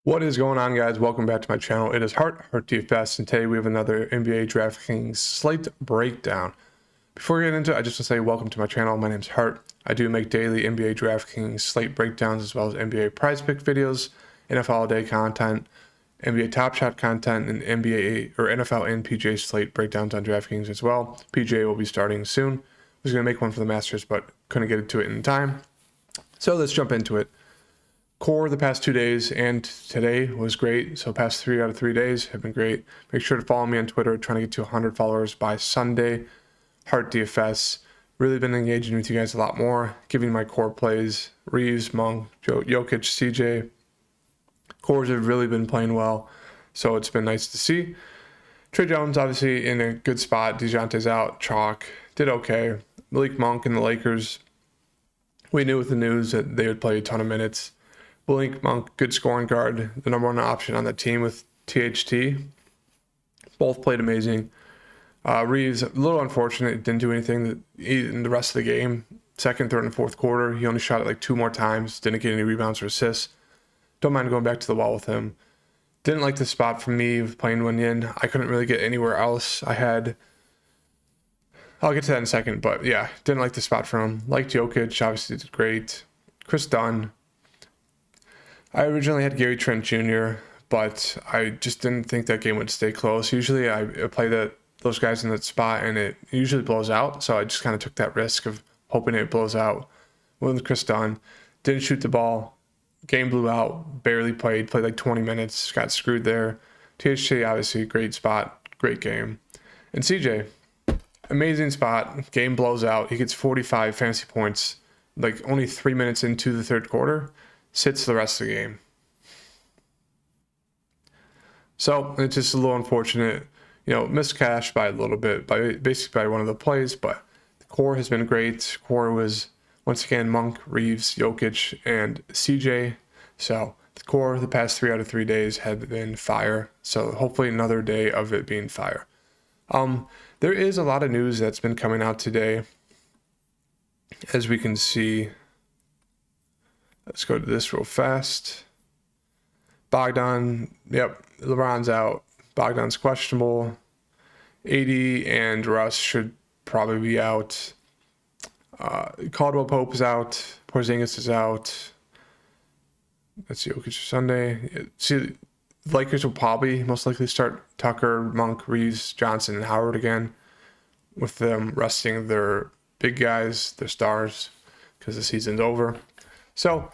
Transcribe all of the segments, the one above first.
What is going on, guys? Welcome back to my channel. It is Hart DFS, and today we have another NBA Draftkings slate breakdown. Before we get into it, I just want to say welcome to my channel. My name is Hart. I do make daily NBA Draftkings slate breakdowns as well as NBA prize pick videos, NFL All Day content, NBA Top Shot content, and NBA or NFL and PGA slate breakdowns on Draftkings as well. PGA will be starting soon. I was going to make one for the Masters, but couldn't get to it in time. So let's jump into it. Core the past 2 days and today was great. So past 3 out of 3 days have been great. Make sure to follow me on Twitter, trying to get to 100 followers by Sunday. Hart DFS. Really been engaging with you guys a lot more, giving my core plays. Reeves, Monk, Jokic, CJ. Cores have really been playing well, so it's been nice to see. Trey Jones obviously in a good spot. DeJounte's out. Chalk did okay. Malik Monk and the Lakers. We knew with the news that they would play a ton of minutes. Malik Monk, good scoring guard, the number one option on the team with THT. Both played amazing. Reeves, a little unfortunate, didn't do anything in the rest of the game. Second, third, and fourth quarter, he only shot it like 2 more times. Didn't get any rebounds or assists. Don't mind going back to the wall with him. Didn't like the spot for me playing Wenyen. I couldn't really get anywhere else. I'll get to that in a second, but yeah, didn't like the spot for him. Liked Jokic, obviously did great. Chris Dunn. I originally had Gary Trent Jr., but I just didn't think that game would stay close. Usually I play those guys in that spot and it usually blows out, so I just kind of took that risk of hoping it blows out. Went with Chris Dunn. Didn't shoot the ball. Game blew out. Barely played like 20 minutes. Got screwed there. THT, obviously, great spot. Great game. And CJ, amazing spot. Game blows out. He gets 45 fantasy points like only 3 minutes into the third quarter. Sits the rest of the game. So it's just a little unfortunate, missed cash by a little bit, basically by one of the plays, but the core has been great. Core was once again Monk, Reeves, Jokic, and CJ. So the core the past 3 out of 3 days have been fire. So hopefully another day of it being fire. There is a lot of news that's been coming out today. As we can see, let's go to this real fast. Bogdan, LeBron's out. Bogdan's questionable. AD and Russ should probably be out. Caldwell Pope is out. Porzingis is out. Let's see, Jokic Sunday. See, the Lakers will probably most likely start Tucker, Monk, Reeves, Johnson, and Howard again, with them resting their big guys, their stars, because the season's over. So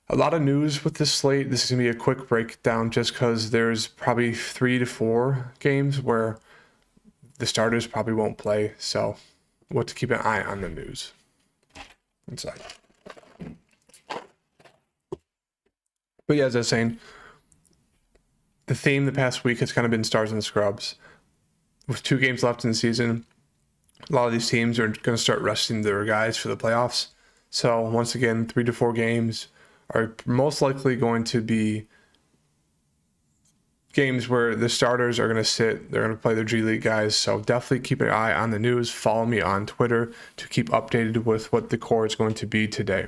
a lot of news with this slate. This is going to be a quick breakdown just because there's probably 3 to 4 games where the starters probably won't play. So what to keep an eye on the news. Inside. But yeah, as I was saying, the theme the past week has kind of been stars and scrubs. With 2 games left in the season, a lot of these teams are going to start resting their guys for the playoffs. So once again, 3 to 4 games are most likely going to be games where the starters are going to sit. They're going to play their G League guys. So definitely keep an eye on the news. Follow me on Twitter to keep updated with what the core is going to be today.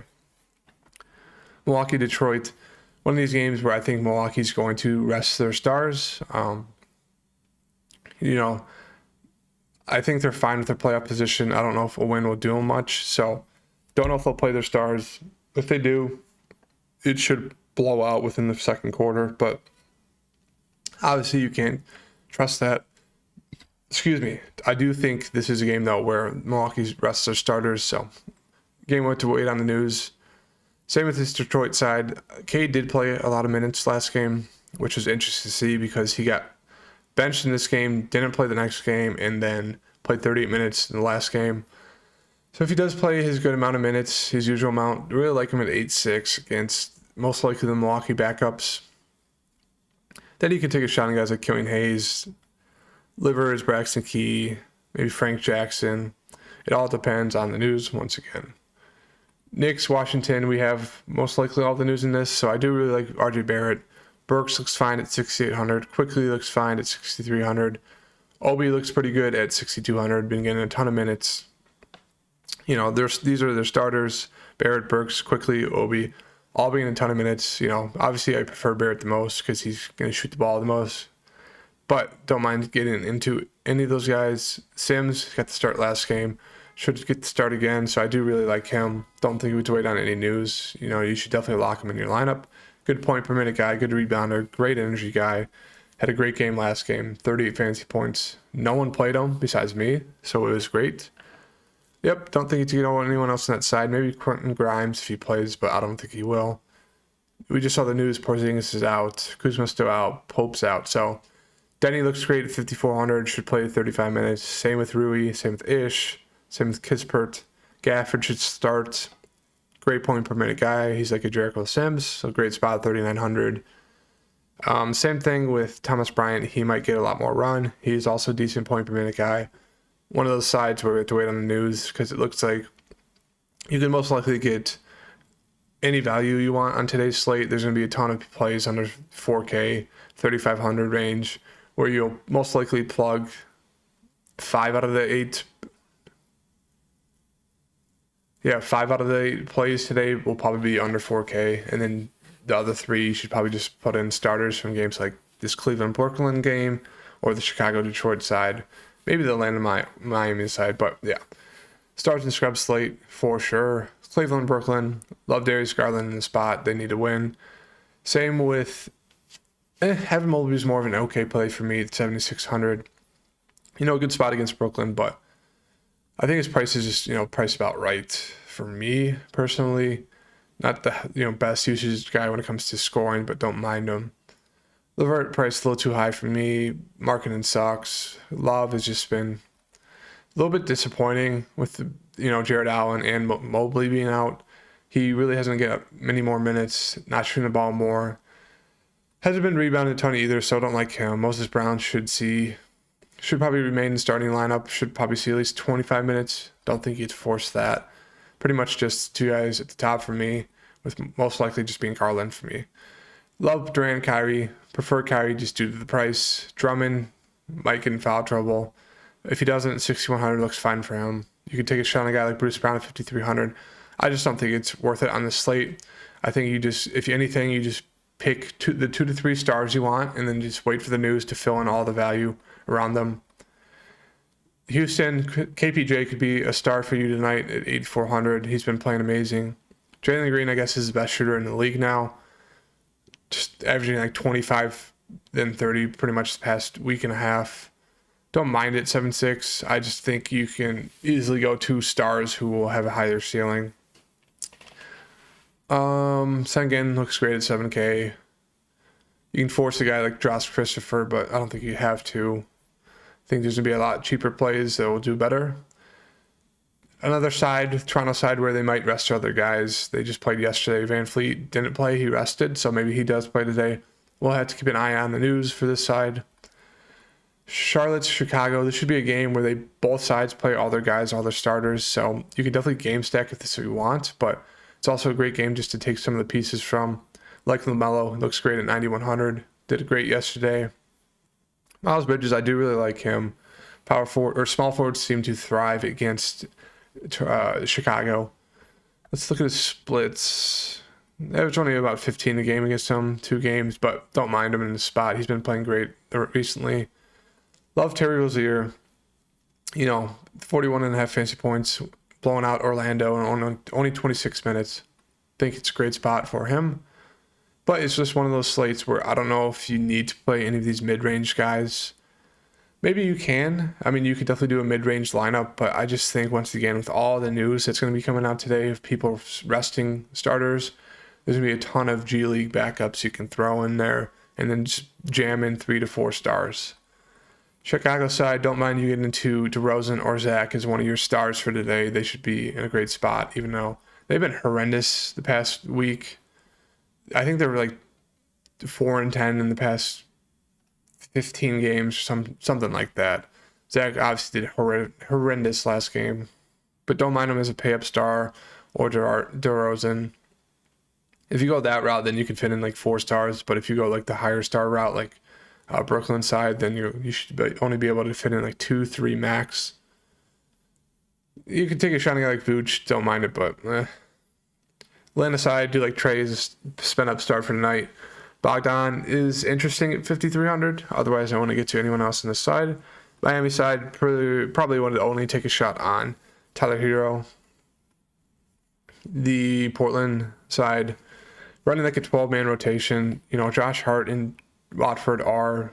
Milwaukee, Detroit. One of these games where I think Milwaukee's going to rest their stars. I think they're fine with their playoff position. I don't know if a win will do them much. So don't know if they'll play their stars. If they do, it should blow out within the second quarter, but obviously you can't trust that. Excuse me. I do think this is a game, though, where Milwaukee's rests their starters, so game went to wait on the news. Same with this Detroit side. Cade did play a lot of minutes last game, which was interesting to see because he got benched in this game, didn't play the next game, and then played 38 minutes in the last game. So if he does play his good amount of minutes, his usual amount, I really like him at 8-6 against most likely the Milwaukee backups. Then you can take a shot on guys like Killian Hayes, Livers, Braxton Key, maybe Frank Jackson. It all depends on the news once again. Knicks, Washington, we have most likely all the news in this, so I do really like RJ Barrett. Burks looks fine at 6,800. Quickly looks fine at 6,300. Obi looks pretty good at 6,200. Been getting a ton of minutes. These are their starters. Barrett, Burks, Quickly, Obi. all being a ton of minutes. You know, obviously I prefer Barrett the most because he's going to shoot the ball the most. But don't mind getting into any of those guys. Sims got the start last game. Should get the start again. So I do really like him. Don't think we would wait on any news. You know, you should definitely lock him in your lineup. Good point per minute guy. Good rebounder. Great energy guy. Had a great game last game. 38 fantasy points. No one played him besides me. So it was great. Yep. Don't think you know anyone else on that side. Maybe Quentin Grimes if he plays, but I don't think he will. We just saw the news. Porzingis is out. Kuzma's still out. Pope's out. So Denny looks great at 5,400. Should play 35 minutes. Same with Rui. Same with Ish. Same with Kispert. Gafford should start. Great point per minute guy. He's like a Jericho Sims. So great spot, 3,900. Same thing with Thomas Bryant. He might get a lot more run. He's also a decent point per minute guy. One of those sides where we have to wait on the news because it looks like you can most likely get any value you want on today's slate. There's going to be a ton of plays under 4K, 3,500 range where you'll most likely plug 5 out of the 8. Yeah, 5 out of the 8 plays today will probably be under 4K. And then the other 3 you should probably just put in starters from games like this Cleveland-Brooklyn game or the Chicago-Detroit side. Maybe the Atlanta-Miami side, but yeah. Stars and scrub slate for sure. Cleveland-Brooklyn. Love Darius Garland in the spot. They need to win. Same with Evan Mobley's more of an okay play for me at 7,600. You know, a good spot against Brooklyn, but I think his price is just, priced about right for me personally. Not the, best usage guy when it comes to scoring, but don't mind him. LeVert price a little too high for me. Marketing sucks. Love has just been a little bit disappointing with Jared Allen and Mobley being out. He really hasn't got many more minutes, not shooting the ball more. Hasn't been rebounded a ton either, so I don't like him. Moses Brown should probably remain in the starting lineup. Should probably see at least 25 minutes. Don't think he'd force that. Pretty much just 2 guys at the top for me, with most likely just being Garland for me. Love Durant, Kyrie. Prefer Kyrie just due to the price. Drummond might get in foul trouble. If he doesn't, 6,100 looks fine for him. You could take a shot on a guy like Bruce Brown at 5,300. I just don't think it's worth it on the slate. I think if anything, you just pick the 2 to 3 stars you want and then just wait for the news to fill in all the value around them. Houston, KPJ could be a star for you tonight at 8,400. He's been playing amazing. Jalen Green, I guess, is the best shooter in the league now. Just averaging like 25 then 30 pretty much the past week and a half. Don't mind it, 7.6. I just think you can easily go 2 stars who will have a higher ceiling. Sengun looks great at 7K. You can force a guy like Josh Christopher, but I don't think you have to. I think there's going to be a lot cheaper plays that will do better. Another side, Toronto side, where they might rest other guys. They just played yesterday. Van Fleet didn't play. He rested, so maybe he does play today. We'll have to keep an eye on the news for this side. Charlotte's Chicago. This should be a game where both sides play all their guys, all their starters. So you can definitely game stack if this is what you want, but it's also a great game just to take some of the pieces from. Like LaMelo, looks great at 9,100. Did great yesterday. Miles Bridges, I do really like him. Power forward or small forwards seem to thrive against Chicago. Let's look at his splits. Average only about 15 a game against him, 2 games, but don't mind him in the spot. He's been playing great recently. Love Terry Rozier. 41.5 fantasy points, blowing out Orlando in only 26 minutes. Think it's a great spot for him. But it's just one of those slates where I don't know if you need to play any of these mid-range guys. Maybe you can. I mean, you could definitely do a mid-range lineup, but I just think, once again, with all the news that's going to be coming out today of people resting starters, there's going to be a ton of G League backups you can throw in there and then just jam in 3 to 4 stars. Chicago side, don't mind you getting into DeRozan or Zach as one of your stars for today. They should be in a great spot, even though they've been horrendous the past week. I think they were like 4-10 in the past 15 games, something like that. Zach obviously did horrendous last game, but don't mind him as a pay-up star or DeRozan. If you go that route, then you can fit in like 4 stars, but if you go like the higher star route, like Brooklyn side, then you should only be able to fit in like 2-3 max. You could take a shot at a guy like Vooch, don't mind it, but Land aside, do like Trey's spin up start for tonight. Bogdan is interesting at 5,300. Otherwise, I want to get to anyone else on this side. Miami side, probably want to only take a shot on Tyler Hero. The Portland side, running like a 12-man rotation. Josh Hart and Watford are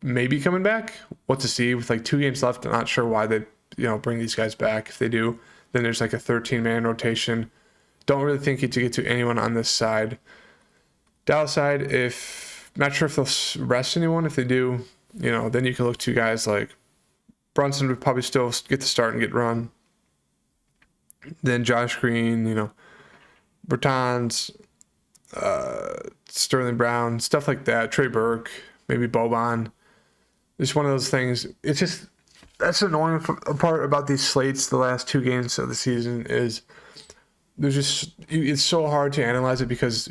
maybe coming back. What to see with like 2 games left. I'm not sure why they bring these guys back. If they do, then there's like a 13-man rotation. Don't really think you to get to anyone on this side. Dallas side, not sure if they'll rest anyone. If they do, then you can look to guys like Brunson would probably still get the start and get run. Then Josh Green, Bertans, Sterling Brown, stuff like that. Trey Burke, maybe Boban. It's one of those things. It's just, that's the annoying part about these slates the last 2 games of the season is it's so hard to analyze it because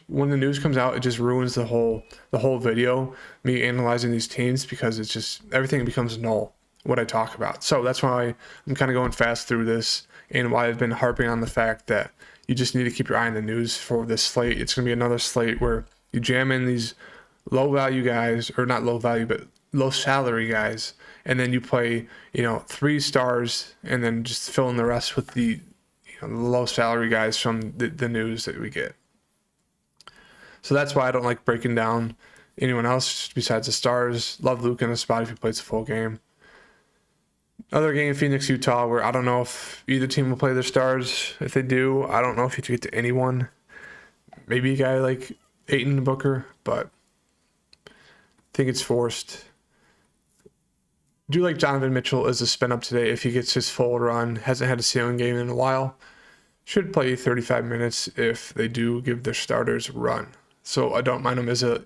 when the news comes out, it just ruins the whole video, me analyzing these teams, because it's just, everything becomes null, what I talk about. So that's why I'm kind of going fast through this, and why I've been harping on the fact that you just need to keep your eye on the news for this slate. It's going to be another slate where you jam in these low value guys, or not low value, but low salary guys, and then you play 3 stars, and then just fill in the rest with the low salary guys from the news that we get. So that's why I don't like breaking down anyone else besides the stars. Love Luke in the spot if he plays the full game. Other game, Phoenix, Utah, where I don't know if either team will play their stars. If they do, I don't know if you get to anyone. Maybe a guy like Ayton Booker, but I think it's forced. Do like Donovan Mitchell as a spin up today if he gets his full run. Hasn't had a ceiling game in a while. Should play 35 minutes if they do give their starters a run. So I don't mind him as a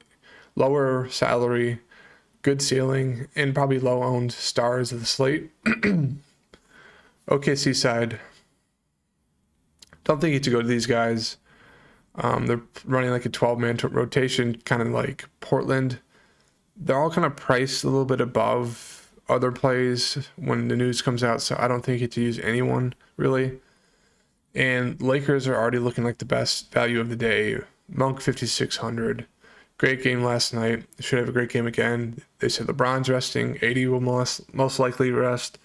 lower salary, good ceiling, and probably low owned stars of the slate. OKC side. Don't think you have to go to these guys. They're running like a 12-man rotation, kind of like Portland. They're all kind of priced a little bit above other plays when the news comes out, so I don't think you have to use anyone really. And Lakers are already looking like the best value of the day. Monk 5,600. Great game last night. Should have a great game again. They said LeBron's resting. AD will most likely rest.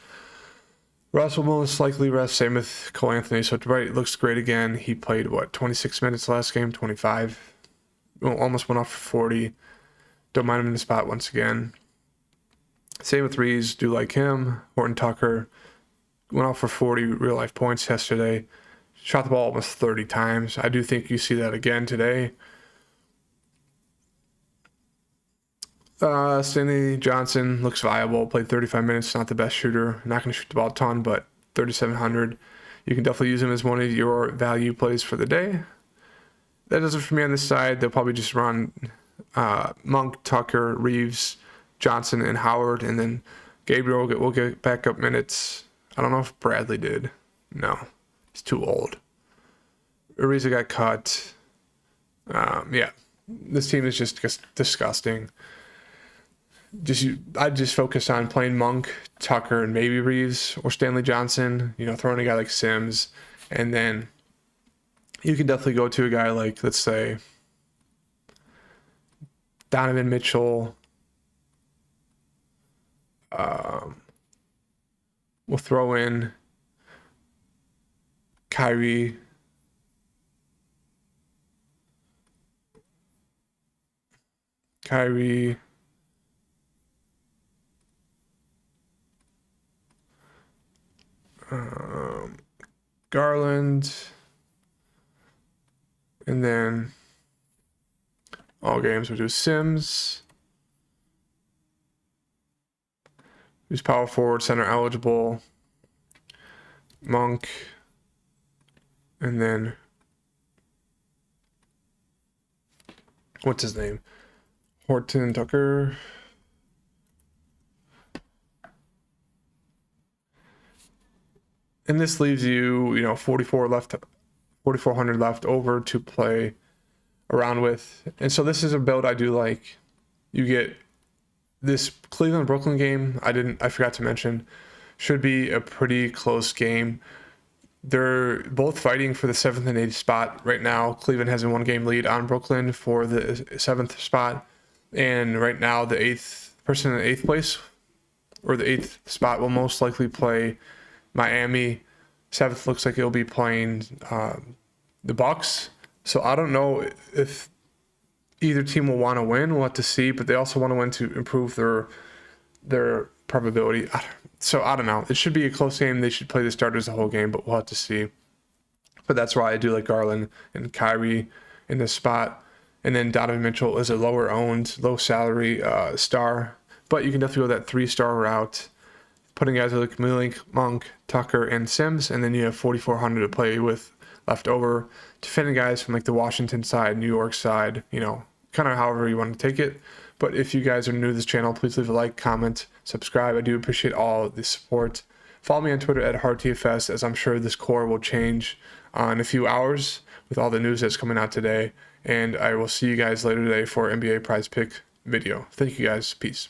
Russ will most likely rest. Same with Cole Anthony. So Dwight looks great again. He played 26 minutes last game, 25. Almost went off for 40. Don't mind him in the spot once again. Same with Reeves. Do like him. Horton Tucker went off for 40 real life points yesterday. Shot the ball almost 30 times. I do think you see that again today. Stanley Johnson looks viable. Played 35 minutes. Not the best shooter. Not going to shoot the ball a ton, but 3,700. You can definitely use him as one of your value plays for the day. That does it for me on this side. They'll probably just run Monk, Tucker, Reeves, Johnson, and Howard, and then Gabriel will get backup minutes. I don't know if Bradley did. No, he's too old. Ariza got cut. Yeah, this team is just disgusting. I'd just focus on playing Monk, Tucker, and maybe Reeves or Stanley Johnson. Throwing a guy like Sims, and then you can definitely go to a guy like, let's say, Donovan Mitchell. We'll throw in Kyrie. Garland, and then all games we'll do Sims, who's power forward, center eligible, Monk, and then what's his name? Horton Tucker. And this leaves you, 4,400 left over to play around with. And so this is a build I do like. You get this Cleveland-Brooklyn game, I forgot to mention, should be a pretty close game. They're both fighting for the 7th and 8th spot right now. Cleveland has a 1-game lead on Brooklyn for the 7th spot. And right now, the 8th person in 8th place, or the 8th spot, will most likely play Miami. 7th looks like it'll be playing the Bucks. So I don't know if either team will want to win. We'll have to see. But they also want to win to improve their probability. So I don't know. It should be a close game. They should play the starters the whole game, but we'll have to see. But that's why I do like Garland and Kyrie in this spot. And then Donovan Mitchell is a lower owned, low salary star. But you can definitely go that 3-star route, putting guys like Malik, Monk, Tucker, and Sims. And then you have 4,400 to play with left over. Defending guys from like the Washington side, New York side, kind of however you want to take it. But if you guys are new to this channel, please leave a like, comment, subscribe. I do appreciate all the support. Follow me on Twitter at HardTFS, as I'm sure this core will change in a few hours with all the news that's coming out today. And I will see you guys later today for NBA Prize Pick video. Thank you guys. Peace.